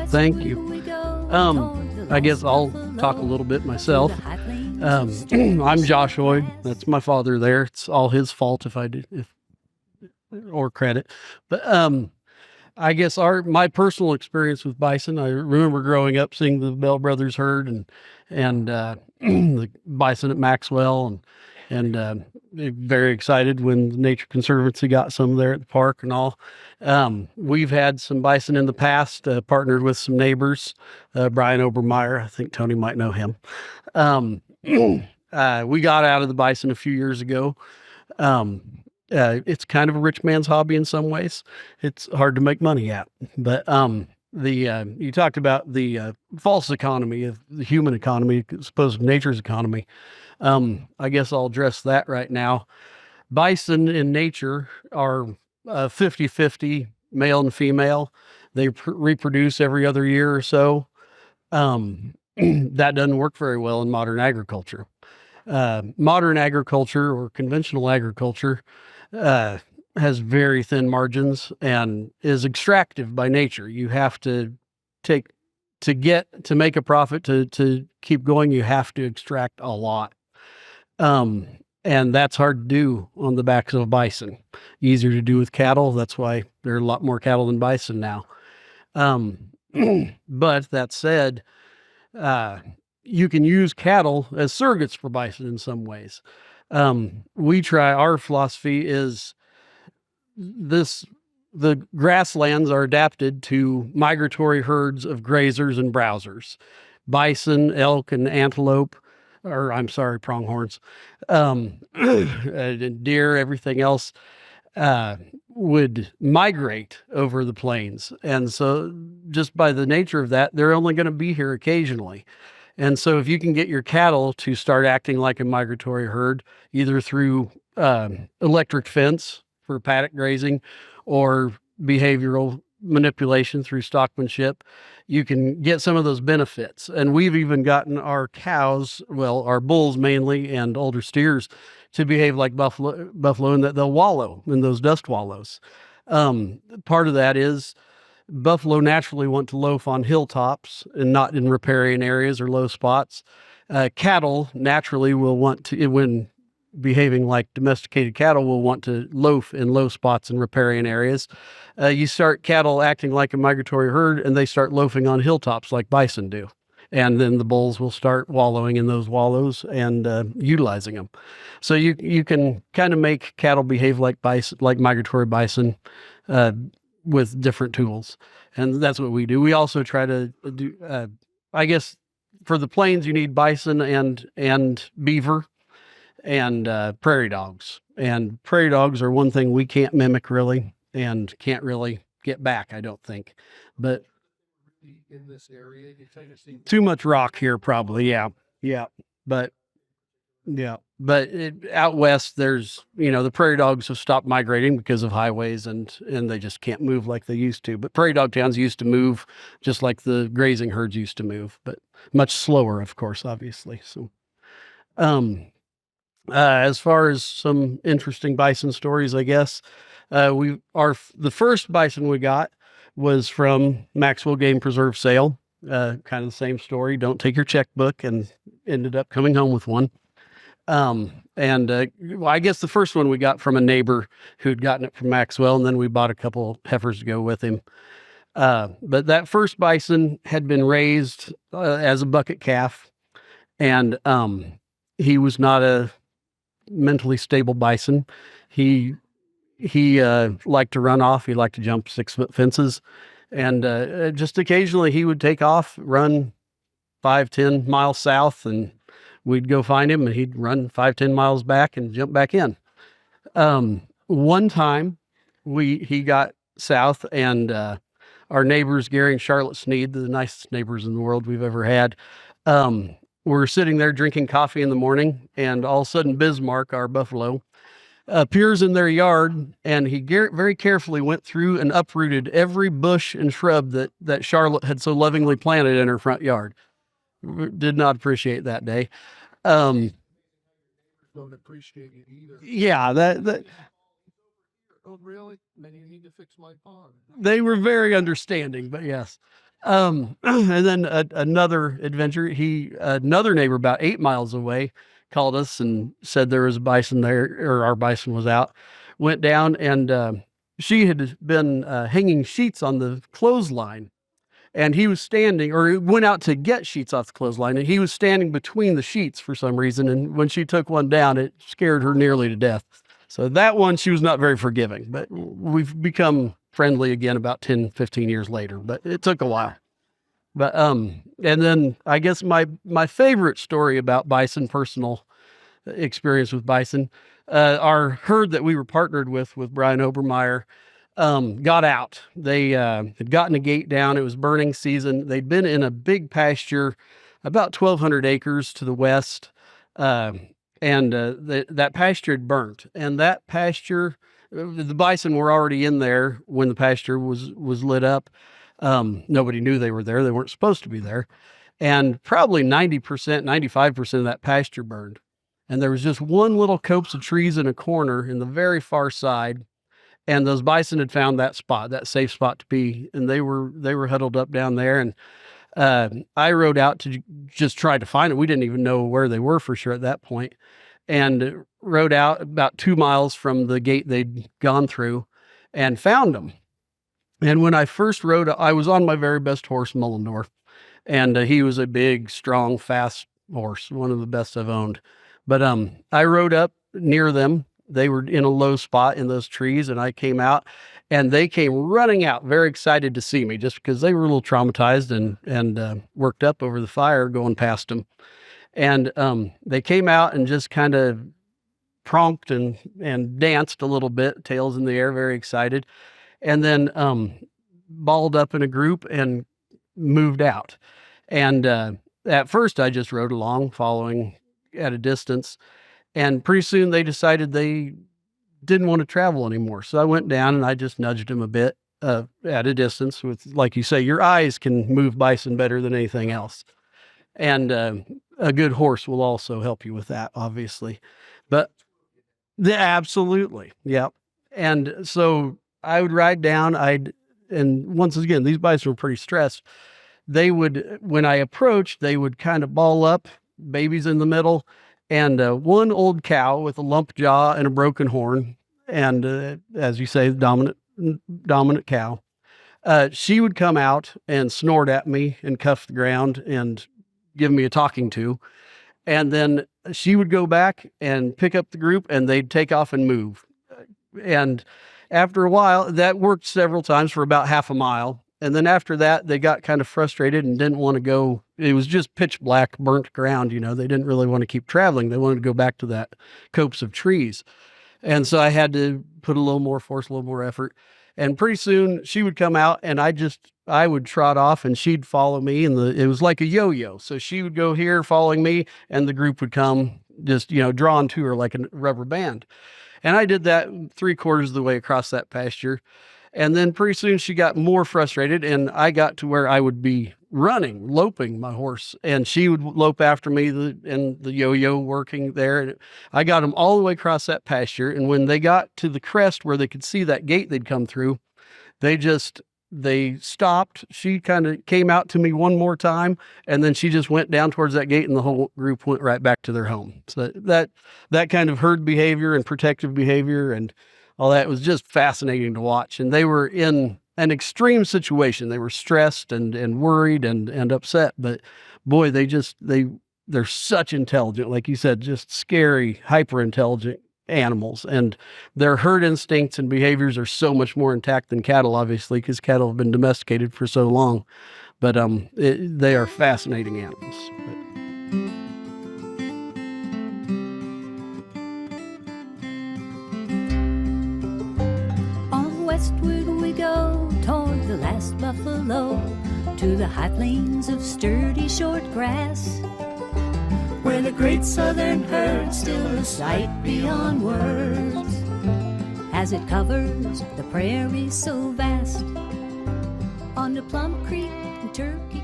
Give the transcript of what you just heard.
Thank you. I guess I'll talk a little bit myself. I'm Josh Hoy. That's my father there. It's all his fault if I did, or credit. But I guess my personal experience with bison, I remember growing up seeing the Bell Brothers herd and the bison at Maxwell and very excited when the Nature Conservancy got some there at the park and all. We've had some bison in the past, partnered with some neighbors, Brian Obermeyer. I think Tony might know him. We got out of the bison a few years ago. It's kind of a rich man's hobby in some ways. It's hard to make money at, but you talked about the false economy of the human economy, as opposed to nature's economy. I guess I'll address that right now. Bison in nature are 50-50 male and female. They reproduce every other year or so. That doesn't work very well in modern agriculture. Modern agriculture or conventional agriculture has very thin margins and is extractive by nature. You have to make a profit, to keep going, you have to extract a lot. And that's hard to do on the backs of a bison. Easier to do with cattle. That's why there are a lot more cattle than bison now. But that said, you can use cattle as surrogates for bison in some ways. Our philosophy is the grasslands are adapted to migratory herds of grazers and browsers. Bison, elk, and antelope, pronghorns, deer, everything else, would migrate over the plains. And so just by the nature of that, they're only going to be here occasionally. And so if you can get your cattle to start acting like a migratory herd, either through electric fence for paddock grazing or behavioral manipulation through stockmanship, you can get some of those benefits. And we've even gotten our cows, our bulls mainly, and older steers, to behave like buffalo in that they'll wallow in those dust wallows. Part of that is buffalo naturally want to loaf on hilltops and not in riparian areas or low spots. Cattle naturally will want to, when behaving like domesticated cattle, will want to loaf in low spots in riparian areas. You start cattle acting like a migratory herd and they start loafing on hilltops like bison do. And then the bulls will start wallowing in those wallows and utilizing them. So you can kind of make cattle behave like bison, like migratory bison, with different tools. And that's what we do. We also try to do, I guess for the plains, you need bison and beaver and prairie dogs. And prairie dogs are one thing we can't mimic really and can't really get back, I don't think. But in this area, too much rock here, probably. Yeah. But out west, there's, the prairie dogs have stopped migrating because of highways and they just can't move like they used to. But prairie dog towns used to move just like the grazing herds used to move, but much slower, of course, obviously. So, as far as some interesting bison stories, I guess, the first bison we got was from Maxwell Game Preserve sale. Kind of the same story. Don't take your checkbook, and ended up coming home with one. I guess the first one we got from a neighbor who'd gotten it from Maxwell, and then we bought a couple heifers to go with him. But that first bison had been raised as a bucket calf, and he was not a mentally stable bison. He liked to run off. He liked to jump 6-foot fences, and just occasionally he would take off, run 5-10 miles south, and we'd go find him, and he'd run 5-10 miles back and jump back in. One time he got south, and our neighbors, Gary and Charlotte Sneed, the nicest neighbors in the world we've ever had, were sitting there drinking coffee in the morning, and all of a sudden Bismarck, our buffalo, appears in their yard, and he very carefully went through and uprooted every bush and shrub that Charlotte had so lovingly planted in her front yard. Did not appreciate that day. Don't appreciate it either. Yeah, that. Oh, really? Then you need to fix my pond. They were very understanding, but yes. And then another adventure, another neighbor about 8 miles away called us and said there was a bison there, or our bison was out. Went down and she had been hanging sheets on the clothesline, and he was standing, or he went out to get sheets off the clothesline, and he was standing between the sheets for some reason. And when she took one down, it scared her nearly to death. So that one, she was not very forgiving, but we've become friendly again about 10, 15 years later, but it took a while. But, and then I guess my favorite story about bison, personal experience with bison, our herd that we were partnered with Brian Obermeyer, got out. They had gotten a gate down. It was burning season. They'd been in a big pasture, about 1,200 acres to the west, and that pasture had burnt. And that pasture, the bison were already in there when the pasture was lit up. Nobody knew they were there. They weren't supposed to be there. And probably 90%, 95% of that pasture burned. And there was just one little copse of trees in a corner in the very far side. And those bison had found that spot, that safe spot to be, and they were huddled up down there. And I rode out to just try to find it. We didn't even know where they were for sure at that point, and rode out about 2 miles from the gate they'd gone through, and found them. And when I first rode, I was on my very best horse, Mullendorf, and he was a big, strong, fast horse, one of the best I've owned. But I rode up near them. They were in a low spot in those trees, and I came out, and they came running out, very excited to see me, just because they were a little traumatized and worked up over the fire going past them. And they came out and just kind of pronked and danced a little bit, tails in the air, very excited, and then balled up in a group and moved out. And at first, I just rode along, following at a distance. And pretty soon they decided they didn't want to travel anymore. So I went down and I just nudged them a bit at a distance with, like you say, your eyes can move bison better than anything else. And a good horse will also help you with that, obviously. But absolutely. Yeah. And so I would ride down, and once again, these bison were pretty stressed. They would, when I approached, they would kind of ball up, babies in the middle, and one old cow with a lump jaw and a broken horn, and as you say, dominant cow. She would come out and snort at me and cuff the ground and give me a talking to, and then she would go back and pick up the group, and they'd take off and move. And after a while, that worked several times for about half a mile. And then after that, they got kind of frustrated and didn't want to go. It was just pitch black, burnt ground. They didn't really want to keep traveling. They wanted to go back to that copse of trees. And so I had to put a little more force, a little more effort. And pretty soon she would come out, and I would trot off and she'd follow me. And it was like a yo-yo. So she would go here following me, and the group would come just, drawn to her like a rubber band. And I did that 3/4 of the way across that pasture. And then pretty soon she got more frustrated, and I got to where I would be running, loping my horse, and she would lope after me, and the yo-yo working there. And I got them all the way across that pasture. And when they got to the crest where they could see that gate they'd come through, they stopped. She kind of came out to me one more time, and then she just went down towards that gate, and the whole group went right back to their home. So that kind of herd behavior and protective behavior and all that was just fascinating to watch. And they were in an extreme situation. They were stressed and worried and upset, but boy, they're such intelligent, like you said, just scary, hyper intelligent animals. And their herd instincts and behaviors are so much more intact than cattle, obviously, because cattle have been domesticated for so long. But they are fascinating animals. Westward we go toward the last buffalo, to the high plains of sturdy short grass, where the great southern herd still a sight beyond words, as it covers the prairie so vast. On the Plum Creek and Turkey